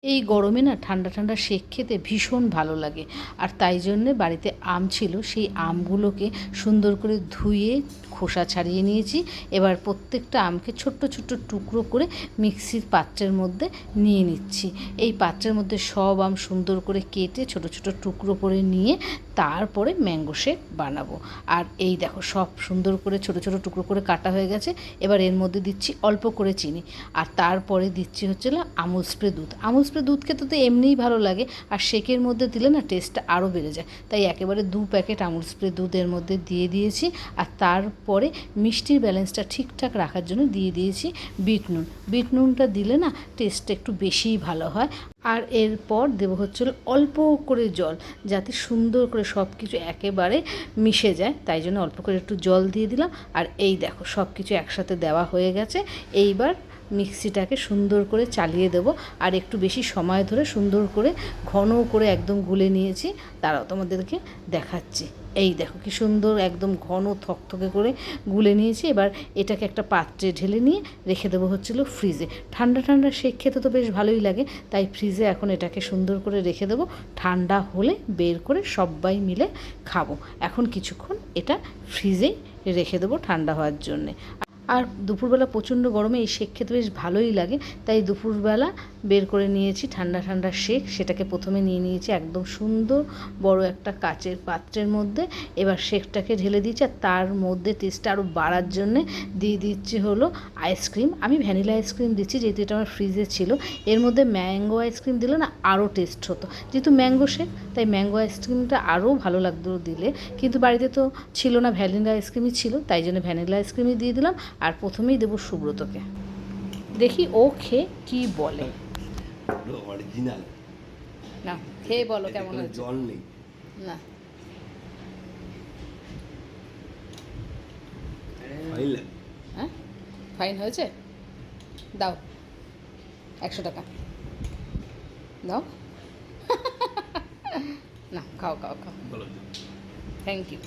এই গরমে না ঠান্ডা ঠান্ডা শেক খেতে ভীষণ ভালো লাগে। আর তাই জন্যে বাড়িতে আম ছিল, সেই আমগুলোকে সুন্দর করে ধুয়ে খোসা ছাড়িয়ে নিয়েছি। এবার প্রত্যেকটা আমকে ছোট্ট ছোট্ট টুকরো করে মিক্সির পাত্রের মধ্যে নিয়ে নিচ্ছি। এই পাত্রের মধ্যে সব আম সুন্দর করে কেটে ছোট ছোট টুকরো করে নিয়ে তারপরে ম্যাঙ্গো শেক বানাবো। আর এই দেখো সব সুন্দর করে ছোট ছোট টুকরো করে কাটা হয়ে গেছে। এবার এর মধ্যে দিচ্ছি অল্প করে চিনি, আর তারপরে দিচ্ছি হচ্ছে আমুল স্প্রে দুধ। আমুল স্প্রে দুধ খেতে তো এমনিই ভালো লাগে, আর শেকের মধ্যে দিলে না টেস্টটা আরও বেড়ে যায়। তাই একেবারে 2 প্যাকেট আমুল স্প্রে দুধের মধ্যে দিয়ে দিয়েছি। আর তারপরে মিষ্টির ব্যালেন্সটা ঠিকঠাক রাখার জন্য দিয়ে দিয়েছি বিট নুন। বিট নুনটা দিলে না টেস্টটা একটু বেশিই ভালো হয়। আর এরপর দেবো হচ্ছে অল্প করে জল, যাতে সুন্দর করে সব কিছু একেবারে মিশে যায়। তাই জন্য অল্প করে একটু জল দিয়ে দিলাম। আর এই দেখো সব কিছু একসাথে দেওয়া হয়ে গেছে। এইবার মিক্সিটাকে সুন্দর করে চালিয়ে দেবো, আর একটু বেশি সময় ধরে সুন্দর করে ঘন করে একদম গুলে নিয়েছি। তারাও তোমাদেরকে দেখাচ্ছি। এই দেখো কি সুন্দর একদম ঘন থকথকে করে গুলে নিয়েছি। এবার এটাকে একটা পাত্রে ঢেলে নিয়ে রেখে দেবো ফ্রিজে। ঠান্ডা ঠান্ডা শেক খেতে তো বেশ ভালোই লাগে, তাই ফ্রিজে এখন এটাকে সুন্দর করে রেখে দেবো। ঠান্ডা হলে বের করে সবাই মিলে খাবো। এখন কিছুক্ষণ এটা ফ্রিজেই রেখে দেবো ঠান্ডা হওয়ার জন্যে। আর দুপুরবেলা প্রচণ্ড গরমে এই শেক খেতে বেশ ভালোই লাগে, তাই দুপুরবেলা বের করে নিয়েছি ঠান্ডা ঠান্ডা শেক। সেটাকে প্রথমে নিয়ে নিয়েছি একদম সুন্দর বড় একটা কাচের পাত্রের মধ্যে। এবার শেকটাকে ঢেলে দিয়েছি, আর তার মধ্যে টেস্টটা আরও বাড়ার জন্যে দিয়ে দিচ্ছি আইসক্রিম। আমি ভ্যানিলা আইসক্রিম দিচ্ছি, যেহেতু এটা আমার ফ্রিজে ছিল। এর মধ্যে ম্যাঙ্গো আইসক্রিম দিলে না আরও টেস্ট হতো, যেহেতু ম্যাঙ্গো শেক, তাই ম্যাঙ্গো আইসক্রিমটা আরও ভালো লাগতো দিলে। কিন্তু বাড়িতে তো ছিল না, ভ্যানিলা আইসক্রিমই ছিল, তাই জন্য ভ্যানিলা আইসক্রিমই দিয়ে দিলাম। আর প্রথমেই দেবো সুব্রতকে, দেখি ও খেয়ে কি বলে। অরিজিনাল না খেয়ে বলো কেমন হয়েছে। জল নেই না হ্যাঁ ফাইন হয়েছে, দাও 100 টাকা দাও। না খাও খাও খাও, থ্যাংক ইউ।